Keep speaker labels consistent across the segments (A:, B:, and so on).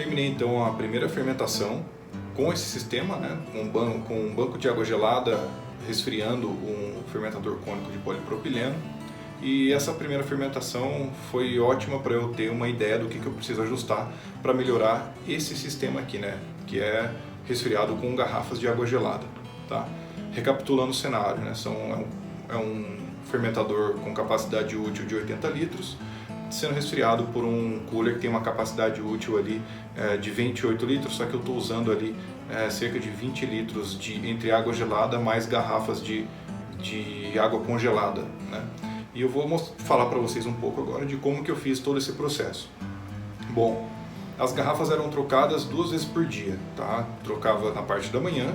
A: terminei então a primeira fermentação com esse sistema, né, com um banco de água gelada resfriando um fermentador cônico de polipropileno. E essa primeira fermentação foi ótima para eu ter uma ideia do que eu preciso ajustar para melhorar esse sistema aqui, né, que é resfriado com garrafas de água gelada. Tá? Recapitulando o cenário, né, é um fermentador com capacidade útil de 80 litros, sendo resfriado por um cooler que tem uma capacidade útil ali de 28 litros, só que eu estou usando ali cerca de 20 litros entre água gelada mais garrafas de água congelada, né? E eu vou falar para vocês um pouco agora de como que eu fiz todo esse processo. Bom, as garrafas eram trocadas 2 vezes por dia, tá? Trocava na parte da manhã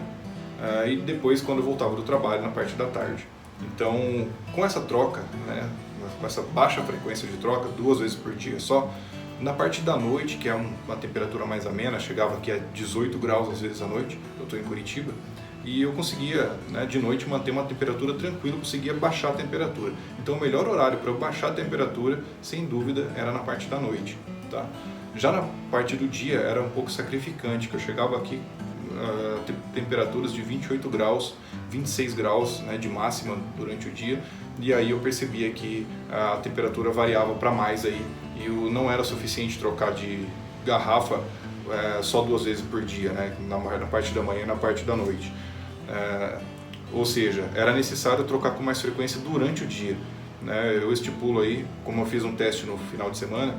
A: e depois quando eu voltava do trabalho na parte da tarde. Então, com essa troca, né, com essa baixa frequência de troca, 2 vezes por dia só, na parte da noite, que é uma temperatura mais amena, chegava aqui a 18 graus às vezes à noite, eu estou em Curitiba, e eu conseguia, né, de noite manter uma temperatura tranquila, conseguia baixar a temperatura. Então o melhor horário para eu baixar a temperatura, sem dúvida, era na parte da noite. Tá? Já na parte do dia era um pouco sacrificante, que eu chegava aqui temperaturas de 28 graus, 26 graus, né, de máxima durante o dia, e aí eu percebia que a temperatura variava para mais aí, e não era suficiente trocar de garrafa só 2 vezes por dia, né, na parte da manhã e na parte da noite. Ou seja, era necessário trocar com mais frequência durante o dia, né? Eu estipulo aí, como eu fiz um teste no final de semana,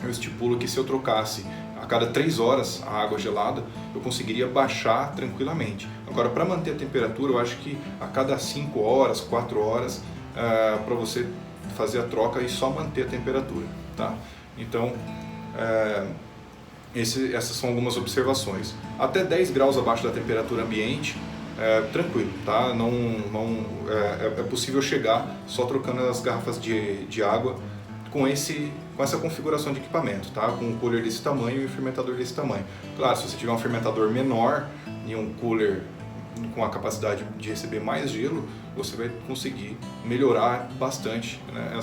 A: eu estipulo que se eu trocasse a cada 3 horas a água gelada, eu conseguiria baixar tranquilamente. Agora, para manter a temperatura, eu acho que a cada 5 horas, 4 horas, para você fazer a troca e só manter a temperatura, tá? Então, essas são algumas observações. Até 10 graus abaixo da temperatura ambiente, tranquilo, tá? É possível chegar só trocando as garrafas de água com essa configuração de equipamento, tá? Com um cooler desse tamanho e um fermentador desse tamanho. Claro, se você tiver um fermentador menor e um cooler com a capacidade de receber mais gelo, você vai conseguir melhorar bastante, né,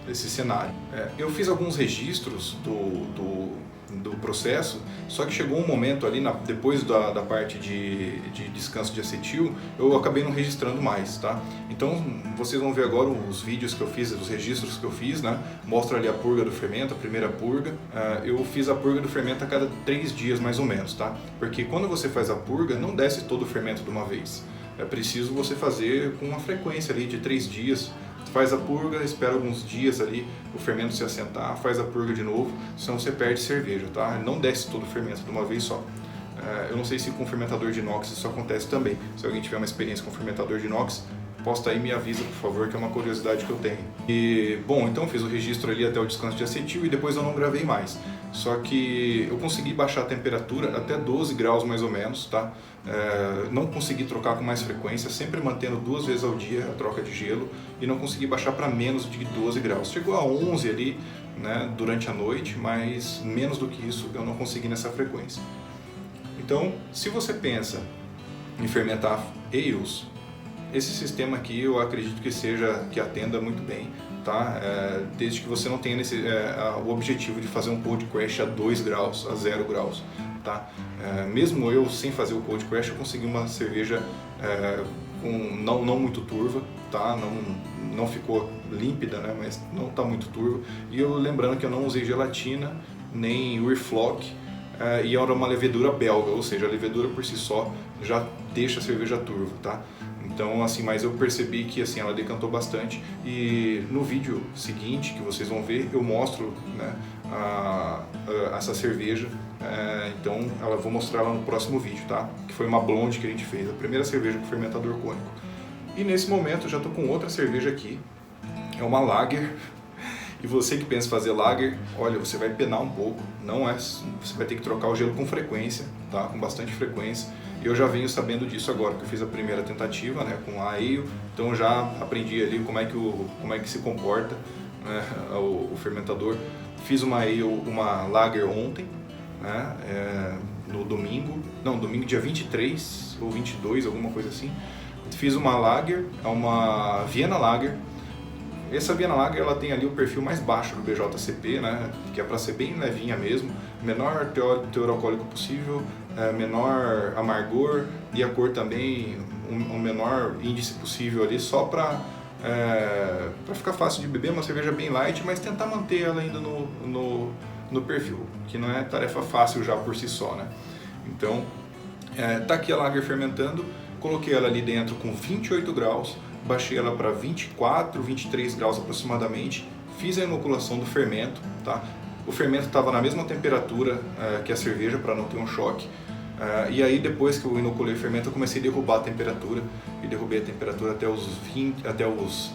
A: esse cenário. Eu fiz alguns registros do processo, só que chegou um momento ali, depois da parte de descanso de acetil, eu acabei não registrando mais, tá? Então vocês vão ver agora os vídeos que eu fiz, os registros que eu fiz, né? Mostra ali a purga do fermento, a primeira purga. Eu fiz a purga do fermento a cada 3 dias mais ou menos, tá? Porque quando você faz a purga, não desce todo o fermento de uma vez. É preciso você fazer com uma frequência ali de 3 dias. Faz a purga, espera alguns dias ali o fermento se assentar, faz a purga de novo, senão você perde cerveja, tá? Não desce todo o fermento de uma vez só. Eu não sei se com fermentador de inox isso acontece também. Se alguém tiver uma experiência com fermentador de inox, posta aí e me avisa, por favor, que é uma curiosidade que eu tenho. E, bom, então fiz o registro ali até o descanso de acetil e depois eu não gravei mais. Só que eu consegui baixar a temperatura até 12 graus mais ou menos, tá? Não consegui trocar com mais frequência, sempre mantendo 2 vezes ao dia a troca de gelo, e não consegui baixar para menos de 12 graus. Chegou a 11 ali, né, durante a noite, mas menos do que isso eu não consegui nessa frequência. Então, se você pensa em fermentar ales, esse sistema aqui eu acredito que atenda muito bem, tá? Desde que você não tenha o objetivo de fazer um cold crash a 2 graus, a 0 graus, tá? Mesmo eu sem fazer o cold crash, eu consegui uma cerveja não muito turva, tá? Não ficou límpida, né? Mas não está muito turva. E eu lembrando que eu não usei gelatina nem Urflock, e era uma levedura belga, ou seja, a levedura por si só já deixa a cerveja turva, tá? Então, assim, mas eu percebi que assim, ela decantou bastante, e no vídeo seguinte que vocês vão ver, eu mostro, né, essa cerveja, então eu vou mostrar ela no próximo vídeo, tá? Que foi uma blonde que a gente fez, a primeira cerveja com fermentador cônico. E nesse momento eu já estou com outra cerveja aqui, é uma lager. E você que pensa em fazer lager, olha, você vai penar um pouco, você vai ter que trocar o gelo com frequência, tá? Com bastante frequência. E eu já venho sabendo disso agora, que eu fiz a primeira tentativa, né, com a ale, então eu já aprendi ali como é que se comporta, né, o fermentador. Fiz uma lager ontem, né, no domingo dia 23 ou 22, alguma coisa assim. Fiz uma lager, uma Vienna Lager, Essa Viena Lager ela tem ali o perfil mais baixo do BJCP, né, que é para ser bem levinha mesmo, menor teor alcoólico possível, menor amargor e a cor também o menor índice possível ali, só para ficar fácil de beber, uma cerveja bem light, mas tentar manter ela ainda no perfil, que não é tarefa fácil já por si só, né? Então, tá aqui a Lager fermentando, coloquei ela ali dentro com 28 graus, baixei ela para 24, 23 graus aproximadamente, fiz a inoculação do fermento, tá? O fermento estava na mesma temperatura que a cerveja para não ter um choque. E aí depois que eu inoculei o fermento eu comecei a derrubar a temperatura e derrubei a temperatura até os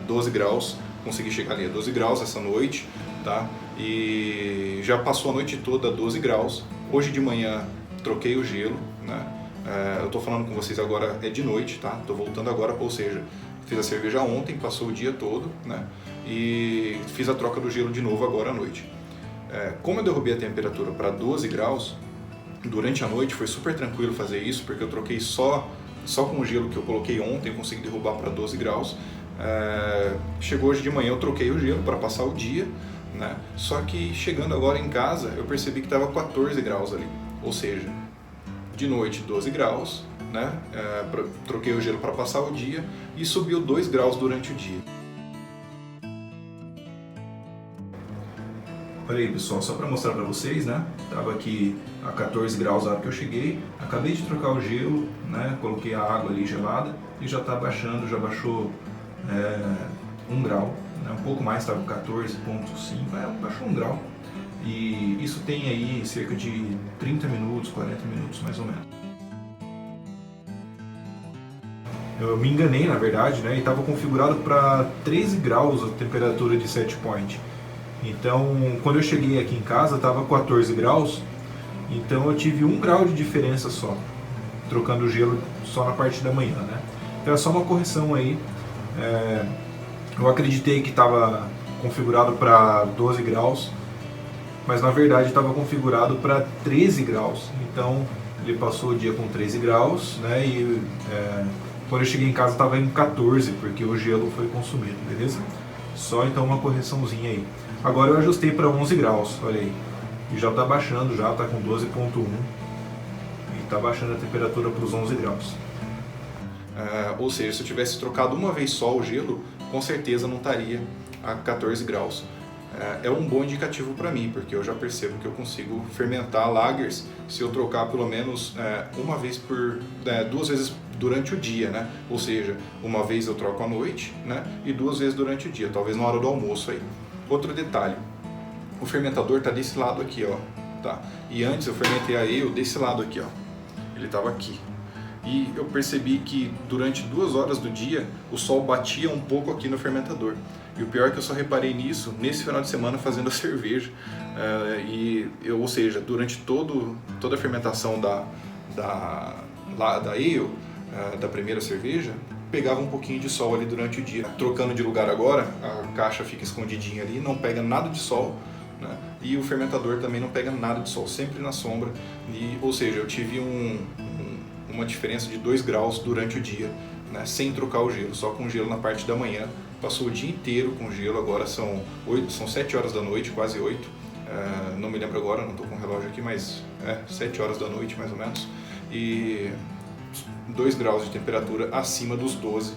A: 12 graus, consegui chegar ali a 12 graus essa noite, tá? E já passou a noite toda a 12 graus. Hoje de manhã troquei o gelo, né? Eu tô falando com vocês agora é de noite, tá? Tô voltando agora, ou seja, fiz a cerveja ontem, passou o dia todo, né? E fiz a troca do gelo de novo agora à noite. Como eu derrubei a temperatura para 12 graus, durante a noite foi super tranquilo fazer isso, porque eu troquei só com o gelo que eu coloquei ontem, eu consegui derrubar para 12 graus. Chegou hoje de manhã, eu troquei o gelo para passar o dia, né? Só que chegando agora em casa, eu percebi que estava 14 graus ali, ou seja, de noite 12 graus, né? Troquei o gelo para passar o dia e subiu 2 graus durante o dia. Olha aí, pessoal, só para mostrar para vocês, né? Tava aqui a 14 graus na hora que eu cheguei, acabei de trocar o gelo, né? Coloquei a água ali gelada e já está baixando, já baixou 1 grau, né? Um pouco mais, estava 14,5, baixou 1 grau. E isso tem aí cerca de 30 minutos, 40 minutos mais ou menos. Eu me enganei, na verdade, né? E estava configurado para 13 graus a temperatura de set point. Então, quando eu cheguei aqui em casa, estava 14 graus, então eu tive 1 grau de diferença só, trocando o gelo só na parte da manhã, né? Então é só uma correção aí. Eu acreditei que estava configurado para 12 graus, mas na verdade estava configurado para 13 graus, então ele passou o dia com 13 graus, né? E quando eu cheguei em casa estava em 14, porque o gelo foi consumido, beleza? Só então uma correçãozinha aí. Agora eu ajustei para 11 graus, olha aí, e já está baixando, já está com 12,1 e está baixando a temperatura para os 11 graus. Ou seja, se eu tivesse trocado uma vez só o gelo, com certeza não estaria a 14 graus. É um bom indicativo para mim, porque eu já percebo que eu consigo fermentar lagers se eu trocar pelo menos uma vez duas vezes durante o dia, né? Ou seja, uma vez eu troco à noite, né? E 2 vezes durante o dia, talvez na hora do almoço aí. Outro detalhe, o fermentador está desse lado aqui, ó, tá? E antes eu fermentei a ale desse lado aqui, ó. Ele estava aqui. E eu percebi que durante 2 horas do dia o sol batia um pouco aqui no fermentador. E o pior é que eu só reparei nisso nesse final de semana fazendo a cerveja. Ou seja, durante toda a fermentação da ale, da primeira cerveja, pegava um pouquinho de sol ali durante o dia. Trocando de lugar agora, a caixa fica escondidinha ali, não pega nada de sol, né? E o fermentador também não pega nada de sol, sempre na sombra. Ou seja, eu tive uma diferença de 2 graus durante o dia, né? Sem trocar o gelo, só com gelo na parte da manhã. Passou o dia inteiro com gelo, agora são 7 horas da noite, quase 8. Não me lembro agora, não estou com o relógio aqui, mas 7 horas da noite mais ou menos. E 2 graus de temperatura acima dos 12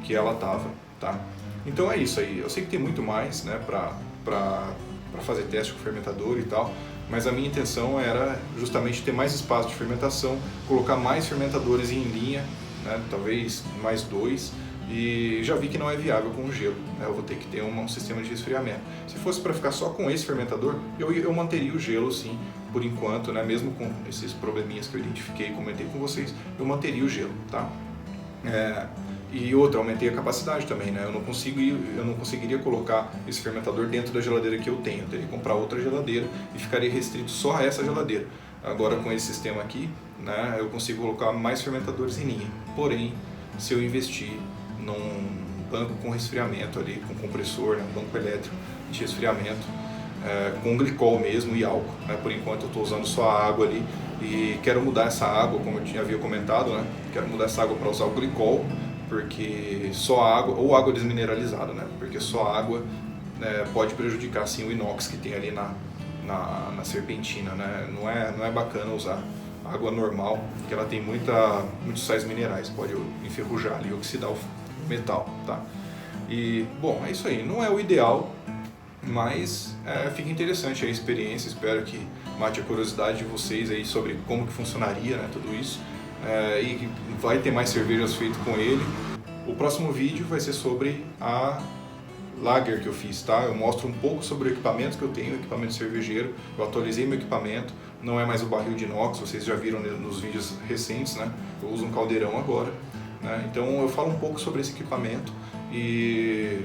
A: que ela estava, tá? Então é isso aí. Eu sei que tem muito mais, né, para fazer teste com o fermentador e tal, mas a minha intenção era justamente ter mais espaço de fermentação, colocar mais fermentadores em linha, né, talvez mais 2, e já vi que não é viável com o gelo, né? Eu vou ter que ter um sistema de resfriamento. Se fosse para ficar só com esse fermentador, eu manteria o gelo sim, por enquanto, né? Mesmo com esses probleminhas que eu identifiquei e comentei com vocês, eu manteria o gelo, tá? E outra, aumentei a capacidade também, né? Eu não conseguiria colocar esse fermentador dentro da geladeira que eu tenho. Eu teria que comprar outra geladeira e ficaria restrito só a essa geladeira. Agora com esse sistema aqui, né, eu consigo colocar mais fermentadores em linha. Porém, se eu investir num banco com resfriamento ali, com compressor, né, um banco elétrico de resfriamento, com glicol mesmo e álcool, né? Por enquanto eu estou usando só a água ali e quero mudar essa água, como eu havia comentado, né? Quero mudar essa água para usar o glicol, porque só água, ou água desmineralizada, né? Porque só água pode prejudicar sim o inox que tem ali na serpentina, né? Não é bacana usar água normal, porque ela tem muitos sais minerais, pode enferrujar ali, oxidar o metal, tá? E, bom, é isso aí, não é o ideal, mas fica interessante a experiência, espero que mate a curiosidade de vocês aí sobre como que funcionaria, né, tudo isso, e vai ter mais cervejas feitas com ele. O próximo vídeo vai ser sobre a Lager que eu fiz, tá? Eu mostro um pouco sobre o equipamento que eu tenho, equipamento cervejeiro, eu atualizei meu equipamento, não é mais o barril de inox, vocês já viram nos vídeos recentes, né? Eu uso um caldeirão agora, né? Então eu falo um pouco sobre esse equipamento e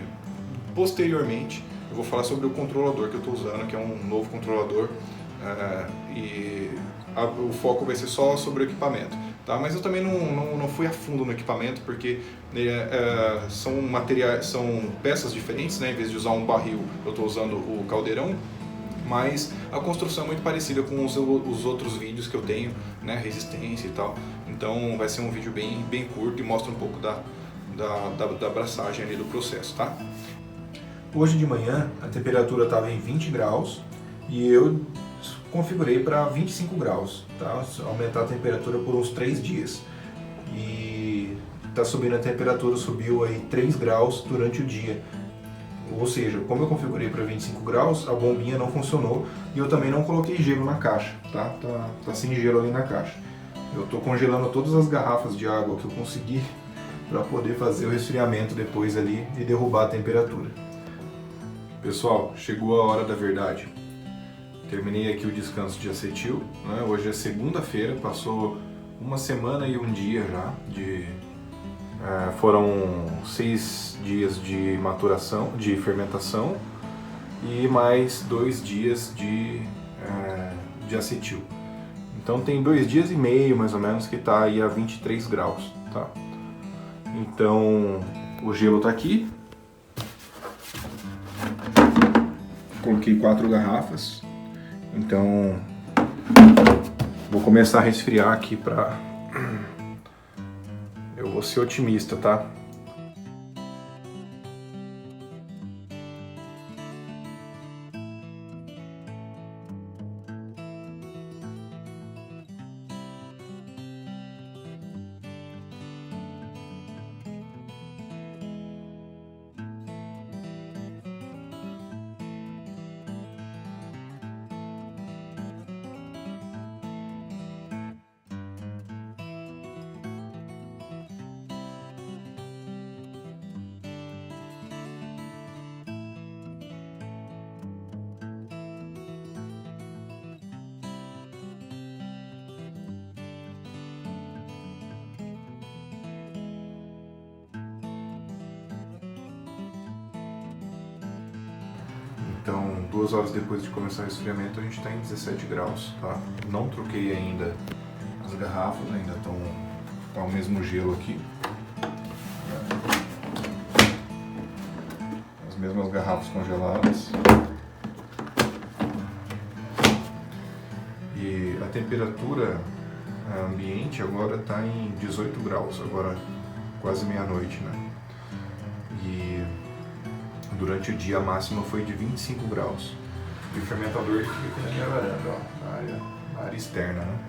A: posteriormente eu vou falar sobre o controlador que eu estou usando, que é um novo controlador, o foco vai ser só sobre o equipamento. Tá? Mas eu também não fui a fundo no equipamento, porque são materiais, são peças diferentes, né? Em vez de usar um barril, eu estou usando o caldeirão, mas a construção é muito parecida com os outros vídeos que eu tenho, né? Resistência e tal. Então vai ser um vídeo bem curto e mostra um pouco da abraçagem ali do processo, tá?
B: Hoje de manhã a temperatura estava em 20 graus e eu configurei para 25 graus, tá? Aumentar a temperatura por uns 3 dias. E tá subindo a temperatura, subiu aí 3 graus durante o dia. Ou seja, como eu configurei para 25 graus, a bombinha não funcionou e eu também não coloquei gelo na caixa, tá? Tá sem gelo ali na caixa. Eu tô congelando todas as garrafas de água que eu consegui para poder fazer o resfriamento depois ali e derrubar a temperatura. Pessoal, chegou a hora da verdade. Terminei aqui o descanso de acetil, né? Hoje é segunda-feira, passou uma semana e um dia já foram 6 dias de maturação, de fermentação e mais 2 dias de acetil. Então tem 2 dias e meio mais ou menos que está aí a 23 graus, tá? Então o gelo está aqui. Coloquei 4 garrafas. Então, vou começar a resfriar aqui eu vou ser otimista, tá? Então, 2 horas depois de começar o resfriamento, a gente está em 17 graus, tá? Não troquei ainda as garrafas, ainda tá o mesmo gelo aqui. As mesmas garrafas congeladas. E a temperatura ambiente agora está em 18 graus, agora quase meia-noite, né? E durante o dia a máxima foi de 25 graus. E o fermentador fica aqui na minha varanda, ó, na área externa, né?